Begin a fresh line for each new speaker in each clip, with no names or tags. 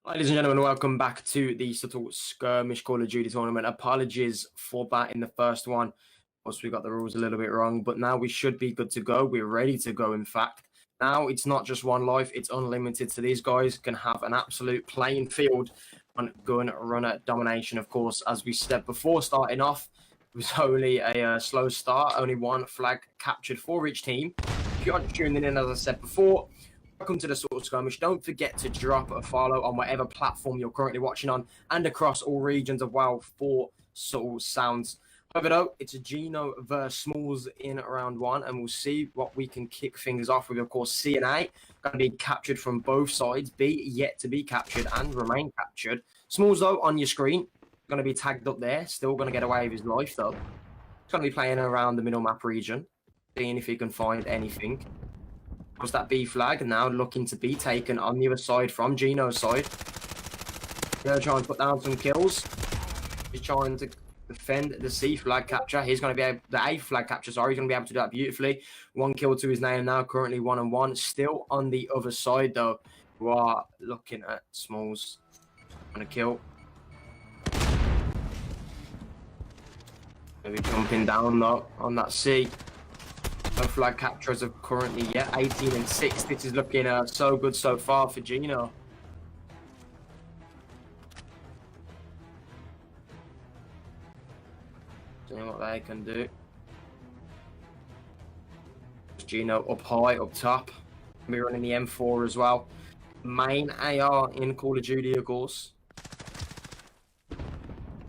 Ladies and gentlemen, welcome back to the subtle Skirmish Call of Duty tournament. Apologies for that in the first one. Of course, we got the rules a little bit wrong, but now we should be good to go. We're ready to go, in fact. Now, it's not just one life, it's unlimited. So these guys can have an absolute playing field on gun runner domination. Of course, as we said before starting off, it was only a slow start. Only one flag captured for each team. If you aren't tuning in, as I said before, welcome to the Subtle Skirmish. Don't forget to drop a follow on whatever platform you're currently watching on and across all regions of WoW for Subtle Sounds. However, though, it's a Gino versus Smallz in round one, and we'll see what we can kick things off with. Of course, C and A going to be captured from both sides. B yet to be captured and remain captured. Smallz, though, on your screen, going to be tagged up there. Still going to get away with his life, though. He's going to be playing around the middle map region, seeing if he can find anything. Was that B flag now looking to be taken on the other side from Gino's side. They're trying to put down some kills. He's trying to defend the C flag capture. He's going to be able, the A flag capture, sorry, he's going to be able to do that beautifully. One kill to his name now, currently 1-on-1. Still on the other side though. We are looking at Smallz. Going to kill. Maybe jumping down though on that C. No flag captures are currently 18 and 6. This is looking so good so far for Gino. Seeing what they can do. Gino up high, up top. We're running the M4 as well. Main AR in Call of Duty, of course.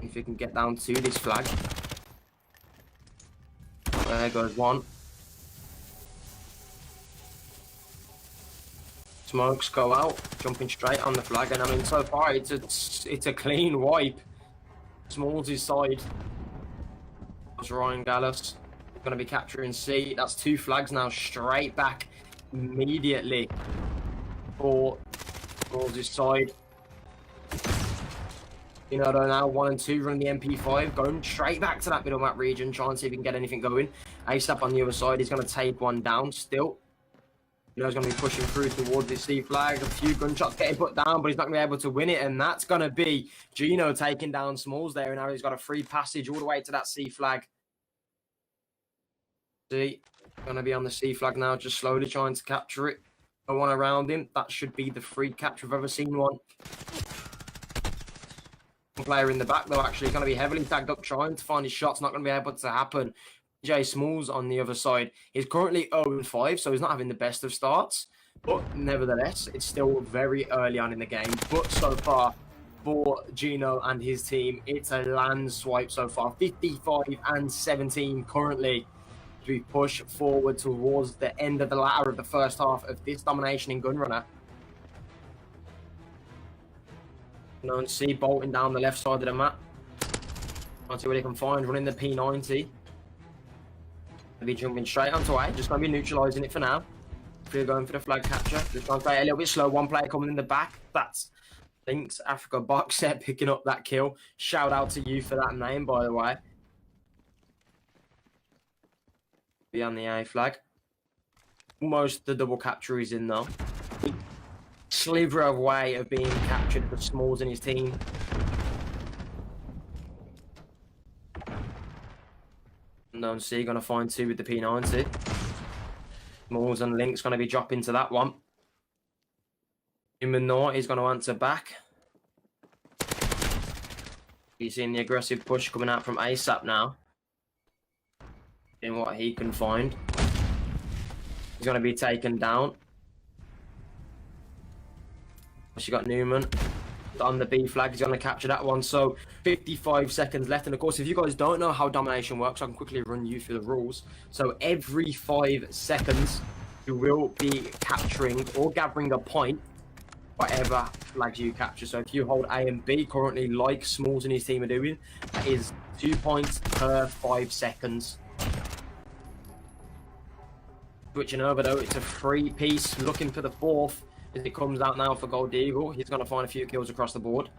If you can get down to this flag. There goes one. Smokes go out, jumping straight on the flag, and I mean, so far it's a clean wipe. Smallz' side. That's Ryan Gallus going to be capturing C. That's two flags now, straight back immediately for Smallz' side. You know, they're now 1 and 2 running the MP5, going straight back to that middle map region, trying to see if he can get anything going. ASAP on the other side, he's going to take one down still. Gino's going to be pushing through towards this C flag. A few gunshots getting put down, but he's not going to be able to win it. And that's going to be Gino taking down Smallz there. And now he's got a free passage all the way to that C flag. See, going to be on the C flag now, just slowly trying to capture it. No one around him. That should be the free capture I've ever seen one. One player in the back, though, actually going to be heavily tagged up, trying to find his shots. Not going to be able to happen. Smallz on the other side. He's currently 0-5, so he's not having the best of starts. But nevertheless, it's still very early on in the game. But so far, for Gino and his team, it's a land swipe so far. 55 and 17 currently. As we push forward towards the end of the latter of the first half of this domination in Gunrunner. You know, and see bolting down the left side of the map. I'll see what he can find, running the P90. Be jumping straight onto A, just going to be neutralising it for now. If you're going for the flag capture, just trying to play a little bit slow. One player coming in the back. That's Link's Africa box set picking up that kill. Shout out to you for that name, by the way. Be on the A flag. Almost the double capture is in though. Sliver of way of being captured for Smallz and his team. No, C going to find two with the P90. Smallz and Link's going to be dropping to that one. Humanor is going to answer back. He's seeing the aggressive push coming out from ASAP now. Seeing what he can find. He's going to be taken down. She got Newman on the B flag. He's going to capture that one. So 55 seconds left. And of course, if you guys don't know how domination works, I can quickly run you through the rules. So every 5 seconds, you will be capturing or gathering a point, whatever flags you capture. So if you hold A and B currently, like Smallz and his team are doing, that is 2 points per 5 seconds. Switching over though, it's a free piece. Looking for the fourth. As it comes out now for Gold Eagle, he's going to find a few kills across the board.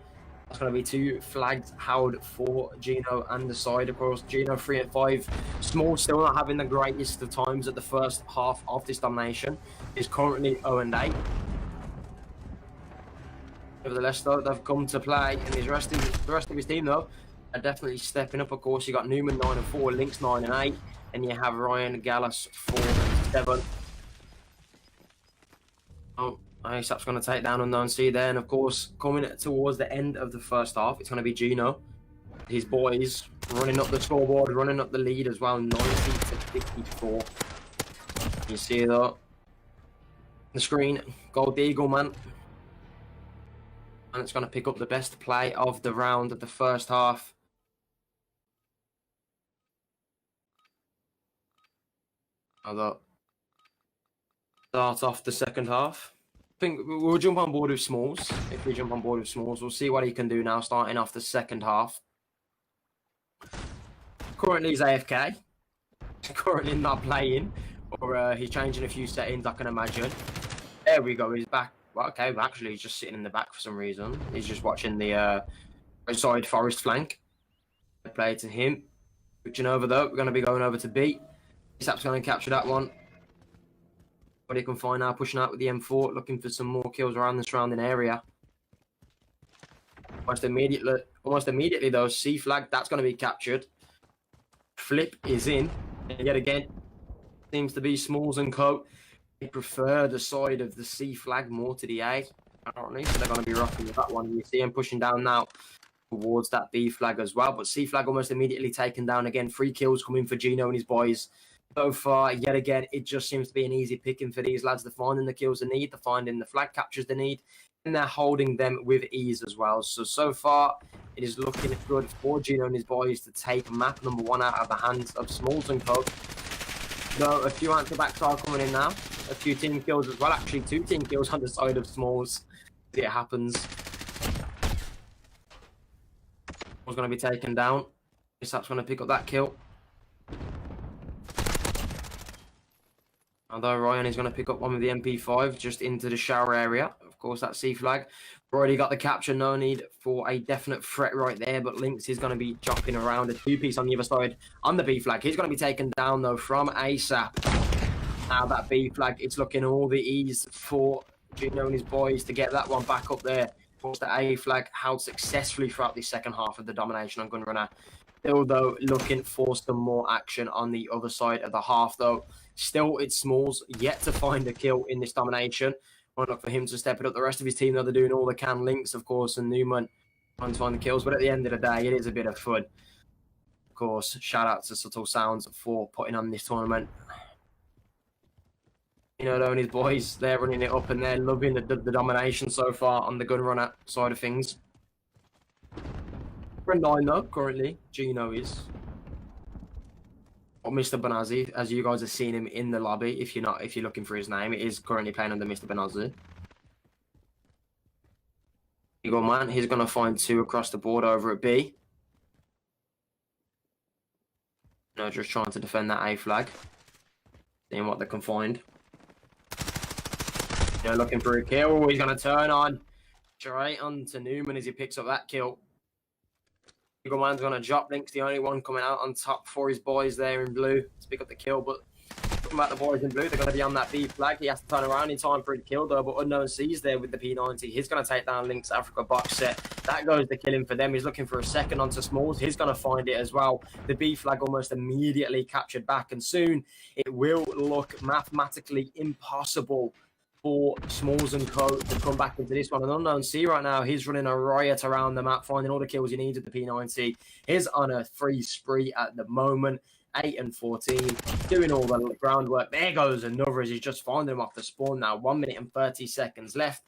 That's going to be 2 flags held for Gino and the side. Of course, Gino 3 and 5. Smallz still not having the greatest of times at the first half of this domination. Is currently 0 and 8. Nevertheless, though, they've come to play, and the rest of his team, though, are definitely stepping up. Of course, you got Newman 9 and 4, Lynx 9 and 8, and you have Ryan Gallus 4 and 7. Oh, ASAP's going to take down Unknown C there, and of course, coming towards the end of the first half, it's going to be Gino. His boys running up the scoreboard, running up the lead as well, 90 to 54. You see that? The screen, Gold Eagle, man. And it's going to pick up the best play of the round of the first half. Although, start off the second half. I think we'll jump on board with Smallz. If we jump on board with Smallz, we'll see what he can do now, starting off the second half. Currently, he's AFK. Currently not playing, or he's changing a few settings, I can imagine. There we go, he's back. Well, okay, actually, he's just sitting in the back for some reason. He's just watching the side forest flank. Play to him. Switching over, though, we're going to be going over to B. ASAP's going to capture that one. But he can find now, pushing out with the M4, looking for some more kills around the surrounding area. Almost immediately, though, C flag, that's going to be captured. Flip is in, and yet again, seems to be Smallz and Co. They prefer the side of the C flag more to the A, apparently, so they're going to be rocking with that one. You see him pushing down now towards that B flag as well, but C flag almost immediately taken down again. 3 kills coming for Gino and his boys. So far, yet again, it just seems to be an easy picking for these lads. They're finding the kills they need, they're finding the flag captures they need, and they're holding them with ease as well. So far, it is looking good for Gino and his boys to take map number 1 out of the hands of Smallz and Co. Though a few answer-backs are coming in now. A few team kills as well. Actually, 2 team kills on the side of Smallz. It happens. Was going to be taken down. ASAP's going to pick up that kill. Although Ryan is going to pick up one with the MP5 just into the shower area. Of course, that C flag. Already got the capture. No need for a definite threat right there. But Lynx is going to be jumping around a 2-piece on the other side on the B flag. He's going to be taken down, though, from ASAP. Now that B flag, it's looking all the ease for Gino and his boys to get that one back up there. Of course, the A flag held successfully throughout the second half of the domination on Gunrunner. Still, though, looking for some more action on the other side of the half, though. Still, it's Smallz yet to find a kill in this domination. Why not for him to step it up? The rest of his team, though, they're doing all they can. Lynx, of course, and Newman trying to find the kills. But at the end of the day, it is a bit of fun. Of course, shout out to Subtle Sounds for putting on this tournament. You know, and his boys, they're running it up and they're loving the domination so far on the Gunrunner side of things. For 9, though, currently, Gino is. Or Mr. Bonazzi, as you guys have seen him in the lobby. If you're looking for his name, it is currently playing under Mr. Bonazzi. Eagle man, he's going to find 2 across the board over at B. No, just trying to defend that A flag. Seeing what they can find. You know, looking for a kill. He's going to turn on. Straight on to Newman as he picks up that kill. Eagle man's going to drop. Lynx, the only one coming out on top for his boys there in blue to pick up the kill. But talking about the boys in blue, they're going to be on that B flag. He has to turn around in time for a kill, though. But Unknown C's there with the P90. He's going to take down Lynx Africa box set. That goes to killing for them. He's looking for a second onto Smallz. He's going to find it as well. The B flag almost immediately captured back. And soon it will look mathematically impossible for Smallz and Co to come back into this one. And Unknown C right now, he's running a riot around the map, finding all the kills he needs with the P90. He's on a free spree at the moment. 8 and 14, doing all the groundwork. There goes another as he's just finding him off the spawn now. 1 minute and 30 seconds left.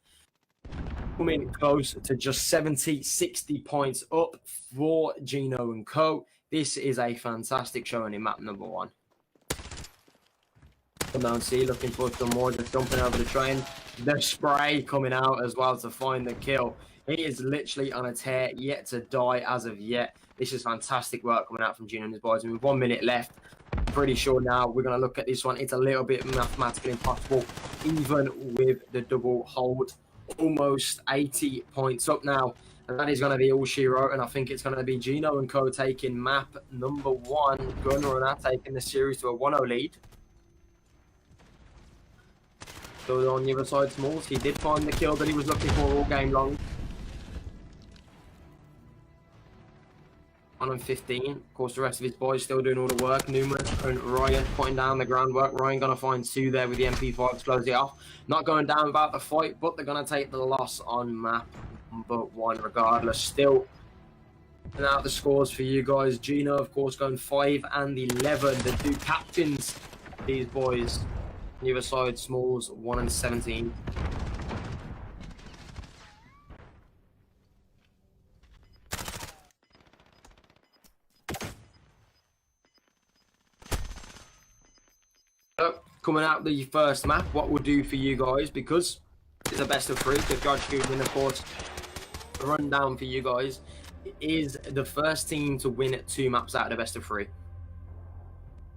Coming close to just 70, 60 points up for Gino and Co. This is a fantastic showing in map number 1. Down C looking for some more, just jumping over the train. The spray coming out as well to find the kill. He is literally on a tear, yet to die as of yet. This is fantastic work coming out from Gino and his boys. And with 1 minute left, I'm pretty sure now we're going to look at this one. It's a little bit mathematically impossible, even with the double hold. Almost 80 points up now. And that is going to be all she wrote. And I think it's going to be Gino and Co taking map number 1. Gunrunner taking the series to a 1-0 lead. So on the other side, Smallz, he did find the kill that he was looking for all game long. on 15. Of course, the rest of his boys still doing all the work. Newman and Ryan putting down the groundwork. Ryan going to find 2 there with the MP5 to close it off. Not going down without the fight, but they're going to take the loss on map number 1 regardless. Still out the scores for you guys. Gino, of course, going 5 and 11. The 2 captains, these boys. On the other side, Smallz, 1 and 17. Coming out the first map, what we'll do for you guys, because it's a best of 3, the judge shooting, of course, the rundown for you guys is the first team to win 2 maps out of the best of 3.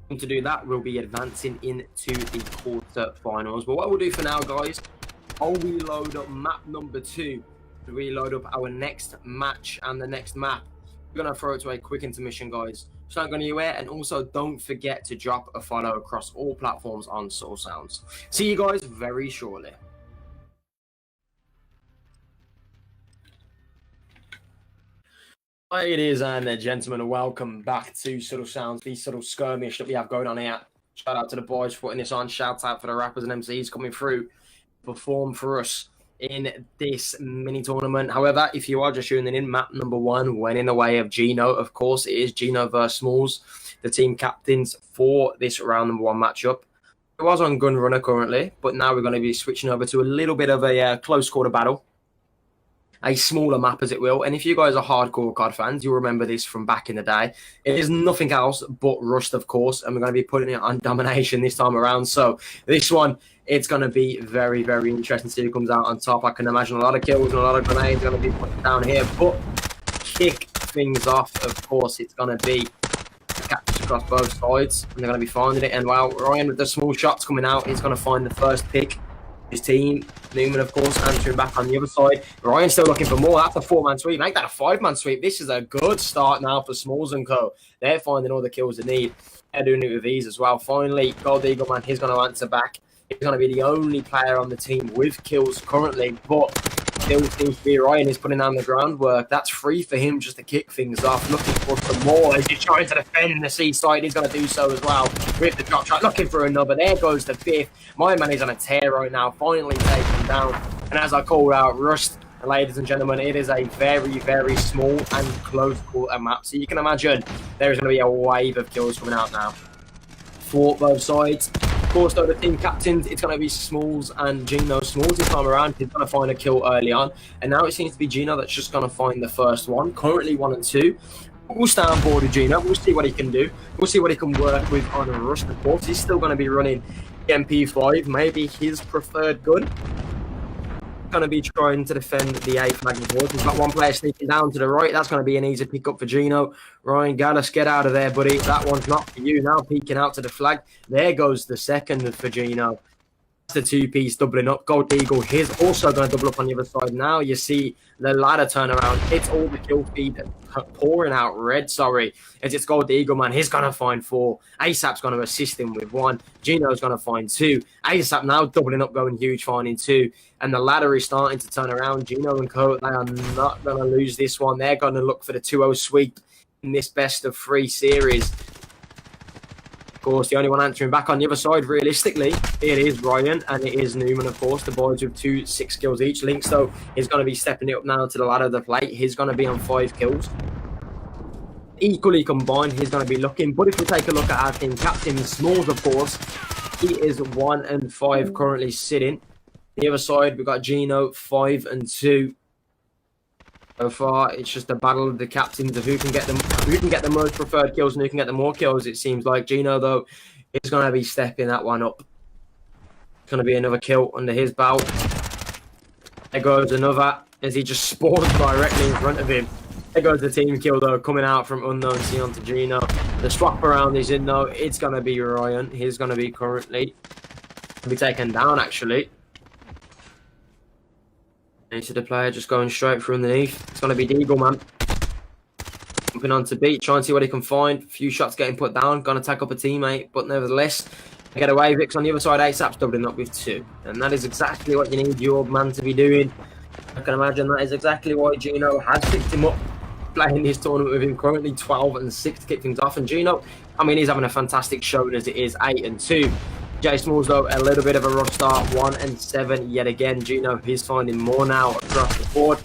And to do that, we'll be advancing into the quarter-finals. But what we'll do for now, guys, I'll reload up map number 2, reload up our next match and the next map. We're going to throw it to a quick intermission, guys. So not going anywhere, and also don't forget to drop a follow across all platforms on Subtle Sounds. See you guys very shortly. Ladies and gentlemen, welcome back to Subtle Sounds, the Subtle Skirmish that we have going on here. Shout out to the boys for putting this on. Shout out for the rappers and MCs coming through to perform for us in this mini tournament. However, if you are just tuning in, map number 1 went in the way of Gino. Of course, it is Gino versus Smallz, the team captains for this round number 1 matchup. It was on Gun Runner currently, but now we're going to be switching over to a little bit of a close quarter battle. A smaller map, as it will. And if you guys are hardcore COD fans, you'll remember this from back in the day. It is nothing else but Rust, of course, and we're going to be putting it on Domination this time around. So this one, it's going to be very, very interesting to see who comes out on top. I can imagine a lot of kills and a lot of grenades going to be put down here. But kick things off, of course, it's going to be catches across both sides, and they're going to be finding it. And wow, Ryan with the small shots coming out, he's going to find the first pick. His team, Newman, of course, answering back on the other side. Ryan still looking for more. That's a 4-man sweep. Make that a 5-man sweep. This is a good start now for Smallz and Co. They're finding all the kills they need. They're doing it with ease as well. Finally, Gold Eagle Man, he's going to answer back. He's going to be the only player on the team with kills currently, but still seems to be Ryan is putting down the groundwork. That's free for him just to kick things off. Looking for some more as he's trying to defend the seaside. He's going to do so as well with the drop shot. Looking for another. There goes the 5th. My man is on a tear right now. Finally taken down. And as I called out, Rust, ladies and gentlemen, it is a very, very small and close quarter map. So you can imagine there is going to be a wave of kills coming out now for both sides. Of course, though, the team captains, it's going to be Smallz and Gino. Smallz this time around, he's going to find a kill early on. And now it seems to be Gino that's just going to find the first one. Currently 1 and 2. We'll stay on board with Gino. We'll see what he can do. We'll see what he can work with on a Rust. Of course, he's still going to be running MP5, maybe his preferred gun. Going to be trying to defend the A flag. He's got one player sneaking down to the right. That's going to be an easy pick up for Gino. Ryan Gallus, get out of there, buddy. That one's not for you. Now peeking out to the flag. There goes the second for Gino. That's the 2-piece doubling up. Gold Eagle, he's also going to double up on the other side. Now you see the ladder turn around. It's all the kill feed pouring out red, sorry. As it's Gold Eagle, man. He's going to find 4. ASAP's going to assist him with 1. Gino's going to find 2. ASAP now doubling up, going huge, finding 2. And the ladder is starting to turn around. Gino and Co, they are not going to lose this one. They're going to look for the 2-0 sweep in this best of 3 series. Of course, the only one answering back on the other side, realistically, it is Ryan and it is Newman, of course. The boys with 6 kills each. Lynx, though, is going to be stepping it up now to the ladder of the plate. He's going to be on 5 kills. Equally combined, he's going to be looking. But if we take a look at our team captain, Smallz, of course, he is 1 and 5 currently sitting. The other side, we've got Gino, 5 and 2. So far, it's just a battle of the captains of who can get the most preferred kills and who can get the more kills. It seems like Gino, though, is going to be stepping that one up. It's going to be another kill under his belt. There goes another as he just spawns directly in front of him. There goes the team kill, though, coming out from Unknown C onto Gino. The swap around is in, though. It's going to be Ryan. He's going to be currently taken down, actually. You see the player just going straight through underneath. It's going to be Deagle, man. Jumping on to beat, trying to see what he can find. A few shots getting put down. Going to tack up a teammate, but nevertheless, they get away. Vix on the other side. ASAP's doubling up with 2. And that is exactly what you need your man to be doing. I can imagine that is exactly why Gino has picked him up playing this tournament with him currently 12-6 to kick things off. And Gino, I mean, he's having a fantastic showing as it is 8-2. Jay Smallz, though, a little bit of a rough start, 1-7 yet again. Gino, he's finding more now across the board.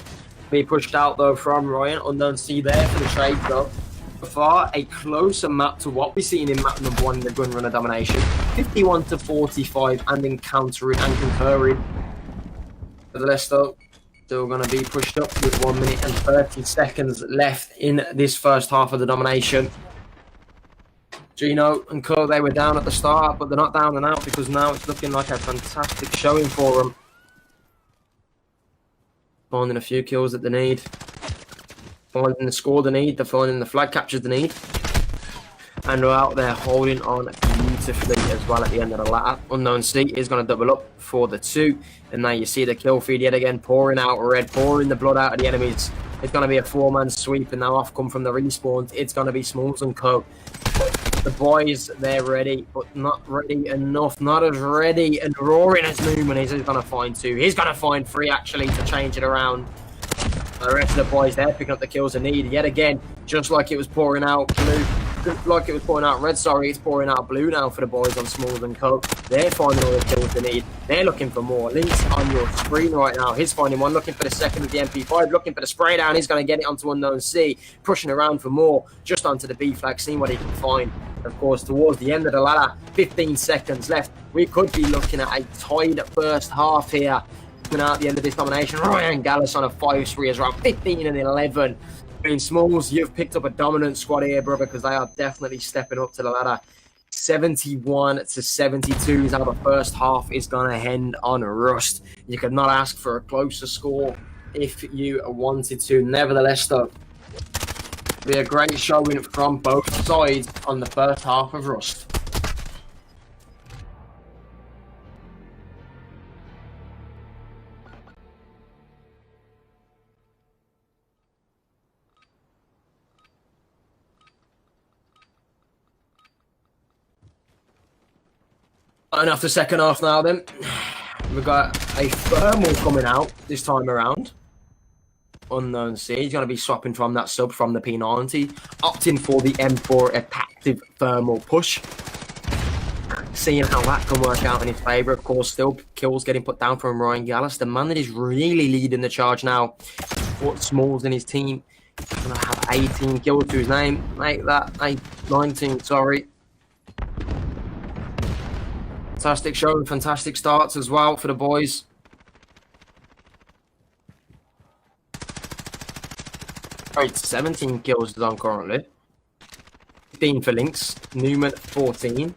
Be pushed out, though, from Ryan. Unknown C there for the trade, though. So far, a closer map to what we've seen in map number 1 in the gun runner domination. 51-45 and encountering and concurring. Nevertheless, though, still going to be pushed up with 1 minute and 30 seconds left in this first half of the domination. Gino and Co, they were down at the start, but they're not down and out because now it's looking like a fantastic showing for them. Finding a few kills that they need. Finding the score they need. They're finding the flag captures they need. And they're out there holding on beautifully as well at the end of the ladder. Unknown C is going to double up for the 2. And now you see the kill feed yet again, pouring out red, pouring the blood out of the enemies. It's going to be a 4-man sweep, and now off come from the respawns. It's going to be Smallz and Co. The boys, they're ready, but not ready enough. Not as ready and roaring as Newman is. He's going to find 2. He's going to find 3, actually, to change it around. The rest of the boys, they're picking up the kills they need. Yet again, just like it was pouring out blue. Like it was pouring out red, sorry, it's pouring out blue now for the boys on Smallz and Co. They're finding all the kills they need. They're looking for more. Links on your screen right now. He's finding one, looking for the second with the MP5, looking for the spray down. He's going to get it onto Unknown C, pushing around for more, just onto the B flag, seeing what he can find. Of course, towards the end of the ladder, 15 seconds left. We could be looking at a tied first half here. Coming out at the end of this domination, Ryan Gallus on a 5-3 is around 15-11. I mean, Smallz, you've picked up a dominant squad here, brother, because they are definitely stepping up to the ladder. 71-72 is how the first half is going to end on Rust. You could not ask for a closer score if you wanted to. Nevertheless, though, be a great showing from both sides on the first half of Rust. And after second half now then, we've got a thermal coming out this time around. Unknown C, he's going to be swapping from that sub from the P90, opting for the M4 active thermal push. Seeing how that can work out in his favour. Of course, still kills getting put down from Ryan Gallus, the man that is really leading the charge now. What Smallz and his team going to have 18 kills to his name. Make that 19, sorry. Fantastic show and fantastic starts as well for the boys. Right, 17 kills done currently. 15 for Lynx. Newman, 14.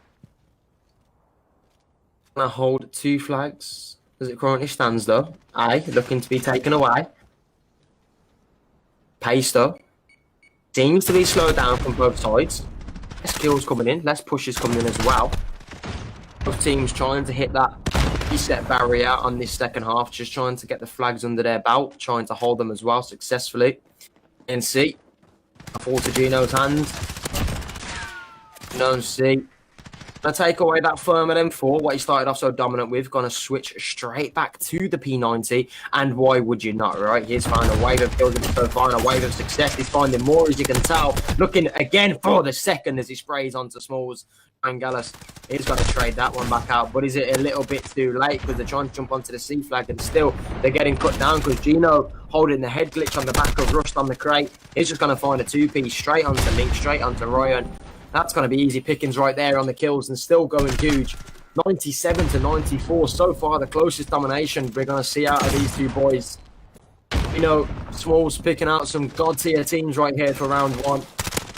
Gonna hold 2 flags as it currently stands though. A looking to be taken away. Pace though seems to be slowed down from both sides. Less kills coming in, less pushes coming in as well. Both teams trying to hit that reset barrier on this second half, just trying to get the flags under their belt, trying to hold them as well successfully. And C, a fall to Gino's hand. No C. Gonna take away that firm at M4, what he started off so dominant with. Gonna switch straight back to the P90. And why would you not, right? He's found a wave of kills so far and a wave of success. He's finding more, as you can tell. Looking again for the second as he sprays onto Smallz. And Gallus is going to trade that one back out. But is it a little bit too late? Because they're trying to jump onto the C flag and still they're getting cut down because Gino holding the head glitch on the back of Rust on the crate. He's just going to find a 2-piece straight onto Link, straight onto Ryan. That's going to be easy pickings right there on the kills and still going huge. 97-94. So far, the closest domination we're going to see out of these two boys. You know, Smallz picking out some god tier teams right here for round 1.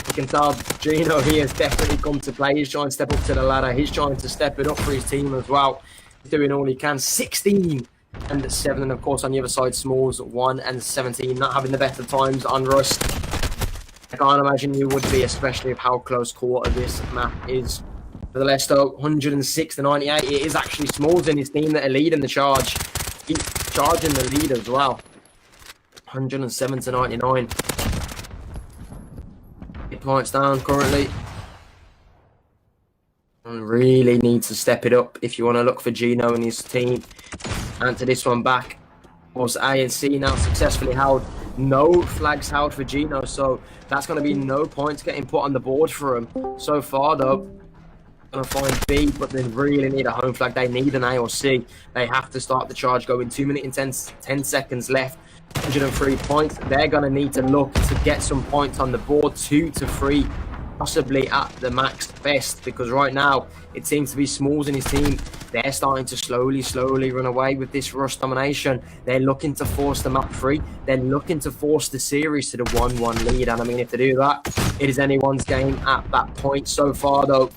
You can tell Gino, he has definitely come to play. He's trying to step up to the ladder. He's trying to step it up for his team as well. He's doing all he can. 16-7. And of course, on the other side, Smallz 1-17. Not having the better times on Rust. I can't imagine you would be, especially with how close quarter this map is. Nevertheless, though, 106-98. It is actually Smallz and his team that are leading the charge. He's charging the lead as well. 107-99. 8 points down currently. And really needs to step it up if you want to look for Gino and his team. Answer this one back. Of course, A and C now successfully held. No flags held for Gino, so that's going to be no points getting put on the board for him. So far, though, going to find B, but they really need a home flag. They need an A or C. They have to start the charge going. 2 minutes and 10 seconds left. 103 points. They're going to need to look to get some points on the board. 2 to 3, possibly at the max best, because right now it seems to be Smallz and his team. They're starting to slowly run away with this rush domination. They're looking to force the map free. They're looking to force the series to the 1-1 lead. And I mean, if they do that, it is anyone's game at that point. So far, though,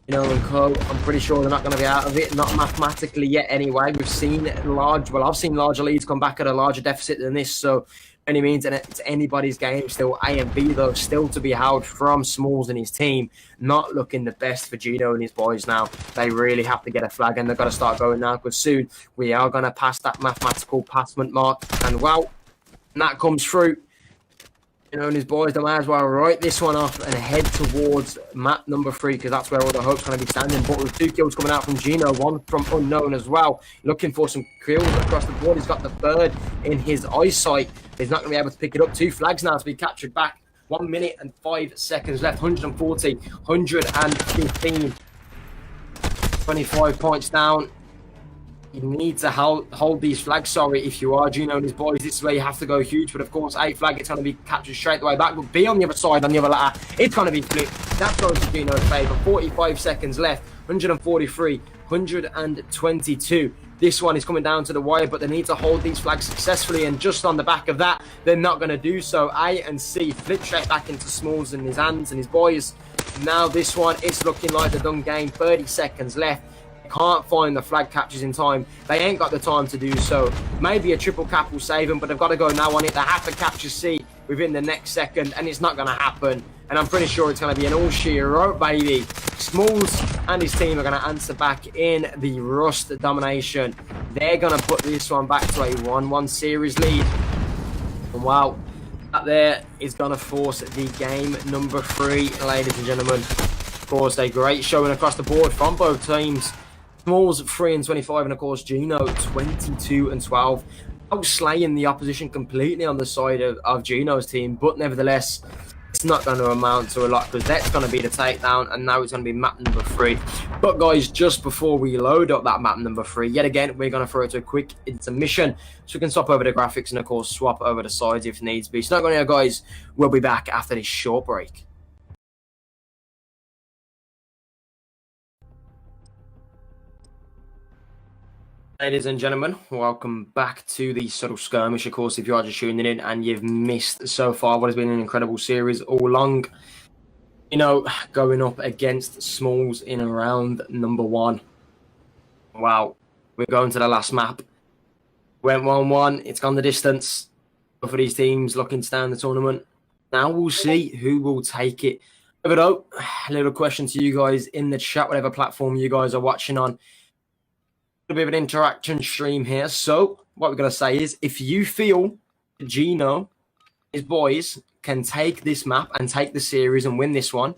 Gino and co, I'm pretty sure they're not going to be out of it. Not mathematically yet anyway. We've seen I've seen larger leads come back at a larger deficit than this. So any means, and it's anybody's game still. A and B, though, still to be held from Smallz and his team. Not looking the best for Gino and his boys now. They really have to get a flag, and they've got to start going now, because soon we are going to pass that mathematical passment mark. And well, that comes through. Gino and his boys, they might as well write this one off and head towards map number 3, because that's where all the hope's going to be standing. But with 2 kills coming out from Gino, 1 from Unknown as well, looking for some kills across the board. He's got the 3rd in his eyesight. He's not going to be able to pick it up. 2 flags now to be captured back. 1 minute and 5 seconds left. 140, 115, 25 points down. You need to hold these flags, sorry, if you are Gino and his boys. This is where you have to go huge. But of course, A flag, it's going to be captured straight away back. But B on the other side, on the other ladder, it's going to be flipped. That goes to Gino's favour. 45 seconds left. 143, 122. This one is coming down to the wire, but they need to hold these flags successfully. And just on the back of that, they're not going to do so. A and C flip straight back into Smallz and his hands and his boys. Now this one, it's looking like the done game. 30 seconds left. Can't find the flag captures in time. They ain't got the time to do so. Maybe a triple cap will save them, but they've got to go now on it. They have to capture C within the next second, and it's not going to happen. And I'm pretty sure it's going to be an all-sheer rope, baby. Smallz and his team are going to answer back in the Rust domination. They're going to put this one back to a 1-1 series lead. And wow, that there is going to force the game number 3, ladies and gentlemen. Of course, a great showing across the board from both teams. Smallz 3-25, and of course Gino 22-12, outslaying the opposition completely on the side of Gino's team. But nevertheless, it's not going to amount to a lot, because that's going to be the takedown, and now it's going to be map number 3. But guys, just before we load up that map number 3, yet again, we're going to throw it to a quick intermission, so we can swap over the graphics and of course swap over the sides if needs be. So not going to, guys, we'll be back after this short break. Ladies and gentlemen, welcome back to the Subtle Skirmish. Of course, if you are just tuning in and you've missed so far what has been an incredible series all along, you know, going up against Smallz in round number 1. Wow, we're going to the last map. Went 1-1, it's gone the distance. Both of these teams looking to stay in the tournament. Now we'll see who will take it. But a little question to you guys in the chat, whatever platform you guys are watching on. A bit of an interaction stream here. So what we're going to say is, if you feel Gino, his boys, can take this map and take the series and win this one,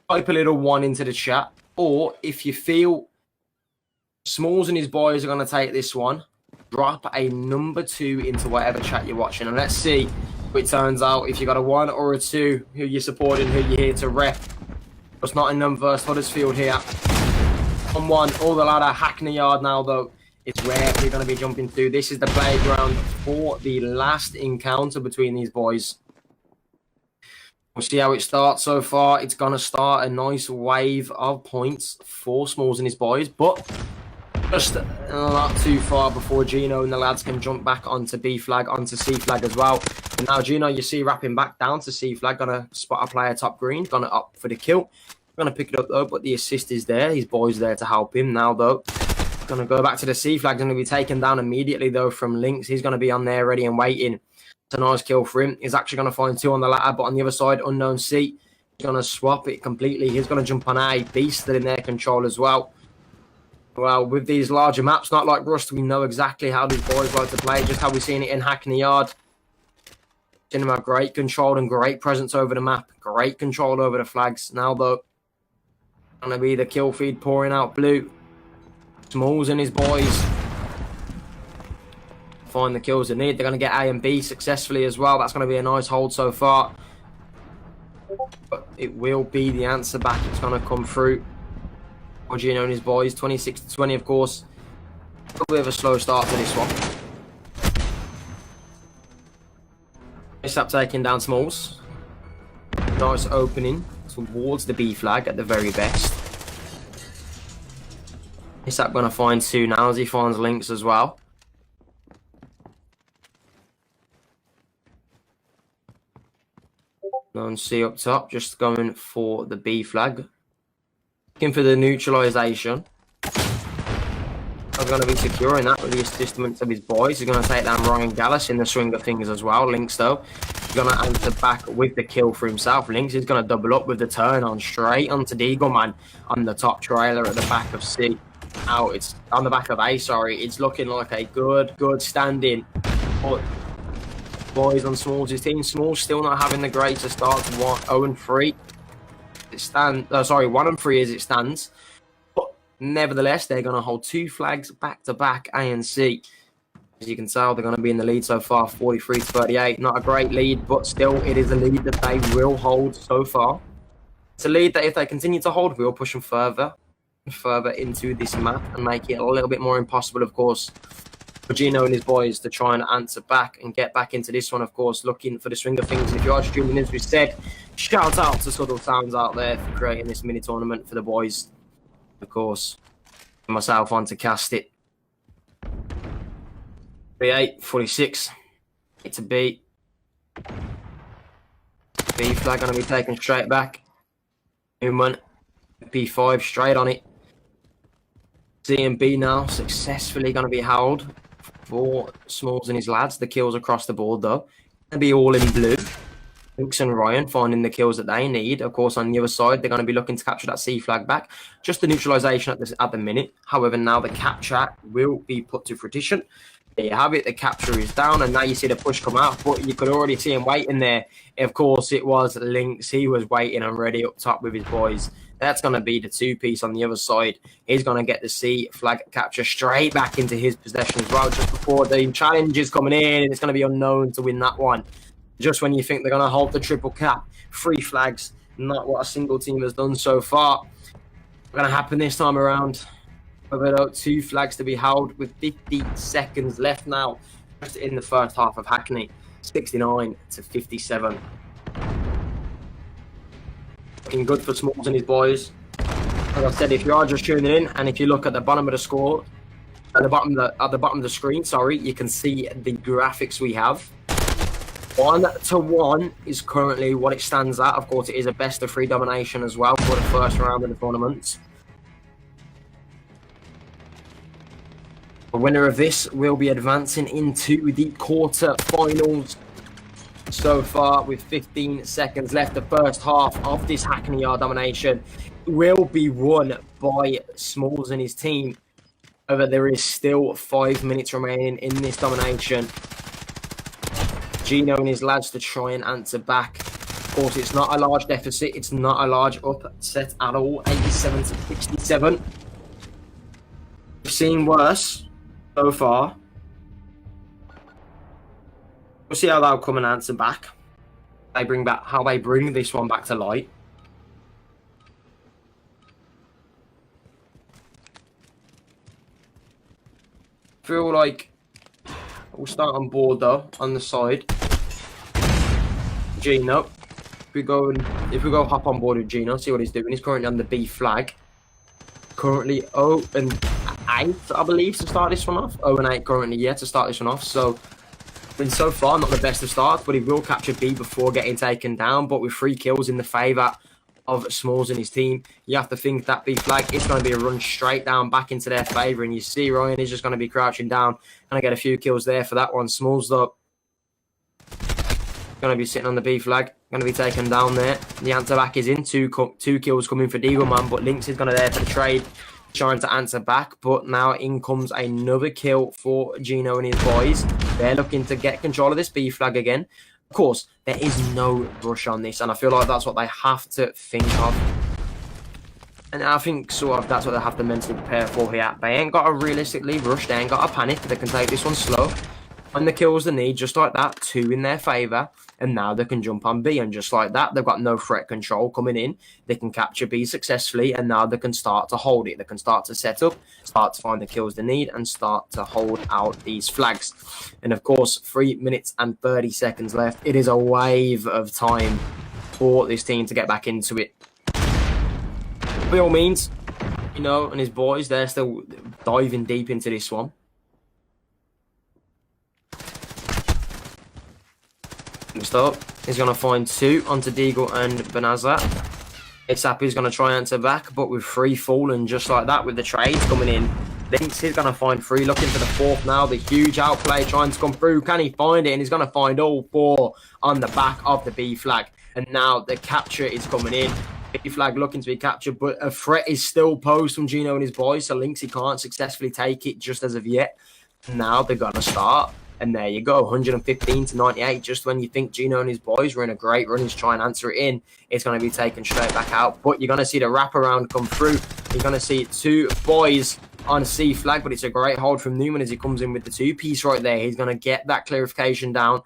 type a little 1 into the chat. Or if you feel Smallz and his boys are going to take this one, drop a number 2 into whatever chat you're watching. And let's see what it turns out. If you got a 1 or a 2, who you're supporting, who you're here to rep. It's Nottingham versus Huddersfield here. On 1, all the ladder, Hackney Yard now, though. It's where we're going to be jumping to. This is the playground for the last encounter between these boys. We'll see how it starts so far. It's going to start a nice wave of points for Smallz and his boys, but just not too far before Gino and the lads can jump back onto B flag, onto C flag as well. And now Gino, you see, wrapping back down to C flag, going to spot a player top green, going to opt for the kill. Going to pick it up though, but the assist is there. His boy's there to help him now though. Going to go back to the C flag. Going to be taken down immediately though from Lynx. He's going to be on there ready and waiting. It's a nice kill for him. He's actually going to find 2 on the ladder, but on the other side, Unknown C. He's going to swap it completely. He's going to jump on A. Beast still in their control as well. Well, with these larger maps, not like Rust, we know exactly how these boys like to play, just how we've seen it in Hackney Yard. Cinema, great control and great presence over the map. Great control over the flags. Now though, going to be the kill feed pouring out blue. Smallz and his boys find the kills they need. They're going to get A and B successfully as well. That's going to be a nice hold so far. But it will be the answer back. It's going to come through. Gino and his boys, 26-20, of course. A bit of a slow start to this one. Up taking down Smallz. Nice opening towards the B flag at the very best. Isap going to find two now as he finds links as well. And C up top, just going for the B flag. Looking for the neutralization. I'm going to be securing that with the assistance of his boys. He's going to take down Ryan Gallus in the swing of things as well. Links, though, he's going to answer back with the kill for himself. Links is going to double up with the turn on straight onto Deagle Man on the top trailer at the back of C. Now, it's on the back of A, sorry. It's looking like a good standing. But boys on Smallz' team. Smallz still not having the greatest start. 0-3. It stands. 1-3 as it stands. Nevertheless, they're going to hold two flags back-to-back, A and C. As you can tell, they're going to be in the lead so far, 43-38. Not a great lead, but still, it is a lead that they will hold so far. It's a lead that if they continue to hold, we'll push them further into this map and make it a little bit more impossible, of course, for Gino and his boys to try and answer back and get back into this one, of course, looking for the swing of things. And if you are just tuning in, as we said, shout out to Subtle Sounds out there for creating this mini-tournament for the boys. Of course, myself on to cast it. 38, 46. It's a B. B flag going to be taken straight back. Newman, P5 straight on it. C and B now successfully going to be held for Smallz and his lads. The kills across the board, though. Going to be all in blue. Links and Ryan finding the kills that they need. Of course, on the other side, they're going to be looking to capture that C flag back. Just the neutralization at the minute. However, now the capture will be put to fruition. There you have it. The capture is down, and now you see the push come out. But you could already see him waiting there. Of course, it was Links. He was waiting and ready up top with his boys. That's going to be the two-piece on the other side. He's going to get the C flag capture straight back into his possession as well, just before the challenge is coming in, and it's going to be unknown to win that one. Just when you think they're going to hold the triple cap, 3 flags, not what a single team has done so far. Going to happen this time around. Over 2 flags to be held with 50 seconds left now, just in the first half of Hackney, 69-57. Looking good for Smallz and his boys. As I said, if you are just tuning in, and if you look at the bottom of the score, at the bottom of the screen, sorry, you can see the graphics we have. 1-1 is currently what it stands at. Of course, it is a best-of-3 domination as well for the first round of the tournament. The winner of this will be advancing into the quarter-finals. So far, with 15 seconds left, the first half of this Hackney Yard domination will be won by Smallz and his team. However, there is still 5 minutes remaining in this domination. Gino and his lads to try and answer back. Of course, it's not a large deficit. It's not a large upset at all. 87-67. We've seen worse so far. We'll see how they'll come and answer back. How they bring this one back to light. Feel like we'll start on board though, on the side. Gino. If we go hop on board with Gino, see what he's doing. He's currently on the B flag. Currently 0-8, I believe, to start this one off. 0-8 currently, yeah, to start this one off. So, so far, not the best of starts, but he will capture B before getting taken down. But with 3 kills in the favour of Smallz and his team, you have to think that B flag is going to be a run straight down back into their favour. And you see Ryan is just going to be crouching down. Going to get a few kills there for that one. Smallz, though, going to be sitting on the B flag. Going to be taken down there. The answer back is in. Two kills coming for Deagleman, but Lynx is going to there for the trade, trying to answer back. But now in comes another kill for Gino and his boys. They're looking to get control of this B flag again. Of course, there is no rush on this, and I feel like that's what they have to think of. And I think sort of that's what they have to mentally prepare for here. They ain't got to realistically rush. They ain't got to panic. They can take this one slow. When the kills they need, just like that, 2 in their favour, and now they can jump on B, and just like that, they've got no threat control coming in. They can capture B successfully, and now they can start to hold it. They can start to set up, start to find the kills they need, and start to hold out these flags. And of course, 3 minutes and 30 seconds left. It is a wave of time for this team to get back into it. By all means, Gino and his boys, they're still diving deep into this one. Next up, he's going to find 2 onto Deagle and Bonazzi. ASAP is going to try and answer back, but with 3 falling just like that, with the trades coming in. Thinks he's going to find 3, looking for the 4th now. The huge outplay trying to come through. Can he find it? And he's going to find all 4 on the back of the B flag. And now the capture is coming in. B flag looking to be captured, but a threat is still posed from Gino and his boys. So Lynx, he can't successfully take it just as of yet. Now they're going to start. And there you go, 115 to 98. Just when you think Gino and his boys were in a great run, he's trying to answer it in. It's going to be taken straight back out. But you're going to see the wraparound come through. You're going to see 2 boys on C flag, but it's a great hold from Newman as he comes in with the 2-piece right there. He's going to get that clarification down.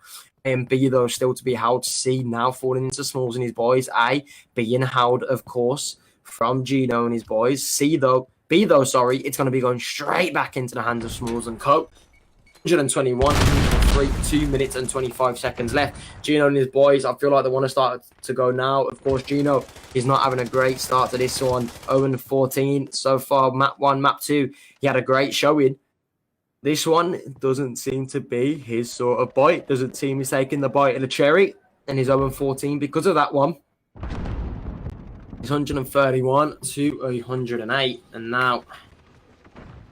And B, though, still to be held. C now falling into Smallz and his boys. A being held, of course, from Gino and his boys. B, though, sorry, it's going to be going straight back into the hands of Smallz and Co. 121, 103, 2 minutes and 25 seconds left. Gino and his boys, I feel like they want to start to go now. Of course, Gino is not having a great start to this one. 0-14 so far. Map 1, Map 2, he had a great showing. This one doesn't seem to be his sort of bite. Doesn't seem he's taking the bite of the cherry. And he's 0-14 because of that one. He's 131 to 108. And now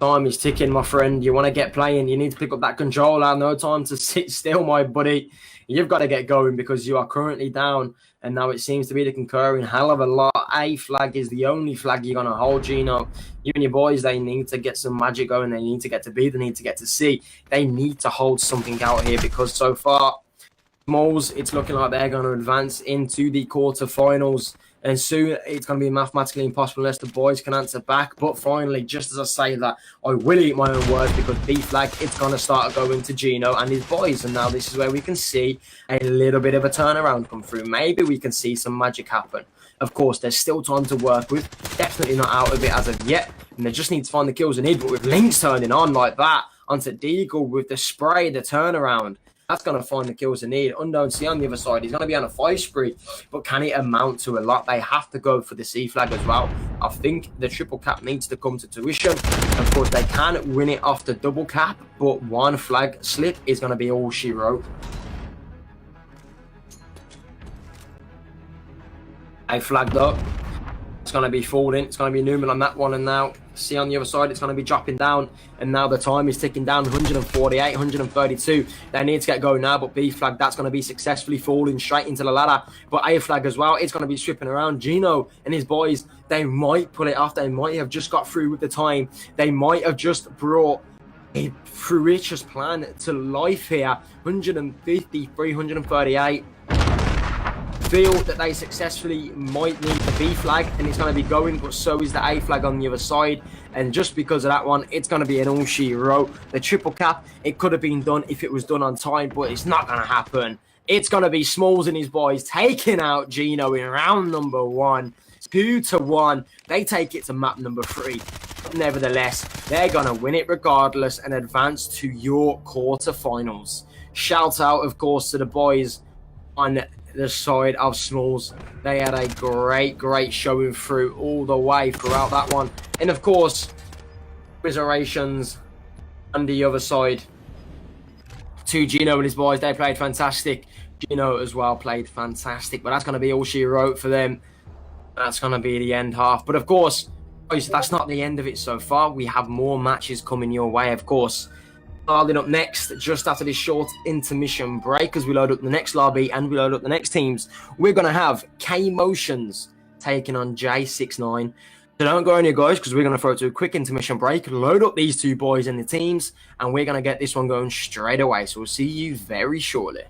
time is ticking, my friend. You want to get playing. You need to pick up that controller. No time to sit still, my buddy. You've got to get going because you are currently down. And now it seems to be the concurring hell of a lot. A flag is the only flag you're going to hold, Gino. You and your boys, they need to get some magic going. They need to get to B. They need to get to C. They need to hold something out here because so far, Smallz, it's looking like they're going to advance into the quarterfinals. And soon it's going to be mathematically impossible unless the boys can answer back. But finally, just as I say that, I will eat my own words because B flag, it's going to start going to Gino and his boys. And now this is where we can see a little bit of a turnaround come through. Maybe we can see some magic happen. Of course, there's still time to work with. Definitely not out of it as of yet. And they just need to find the kills they need. But with Lynx turning on like that, onto Deagle with the spray, the turnaround, that's going to find the kills they need. Unknown C on the other side. He's going to be on a 5 spree. But can it amount to a lot? They have to go for the C flag as well. I think the triple cap needs to come to tuition. Of course, they can win it off the double cap. But 1 flag slip is going to be all she wrote. A flagged up. It's going to be falling. It's going to be Newman on that one. And now C on the other side, it's going to be dropping down. And now the time is ticking down. 148, 132. They need to get going now. But B flag, that's going to be successfully falling straight into the ladder. But A flag as well, it's going to be stripping around. Gino and his boys, they might pull it off. They might have just got through with the time. They might have just brought a ferocious plan to life here. 150, 338. Feel that they successfully might need the B flag and it's going to be going, but so is the A flag on the other side. And just because of that one, it's going to be an all she wrote. The triple cap, it could have been done if it was done on time, but it's not going to happen. It's going to be Smallz and his boys taking out Gino in round number 1. 2-1. They take it to map number 3. But nevertheless, they're going to win it regardless and advance to your quarterfinals. Shout out, of course, to the boys on the side of Smallz. They had a great showing through all the way throughout that one. And of course, Resurrections on the other side to Gino and his boys. They played fantastic. Gino as well played fantastic. But that's going to be all she wrote for them. That's going to be the end half. But of course, guys, that's not the end of it so far. We have more matches coming your way, of course. Starting up next, just after this short intermission break, as we load up the next lobby and we load up the next teams, we're going to have K-Motions taking on J69. So don't go anywhere, guys, because we're going to throw it to a quick intermission break, load up these 2 boys in the teams, and we're going to get this one going straight away. So we'll see you very shortly.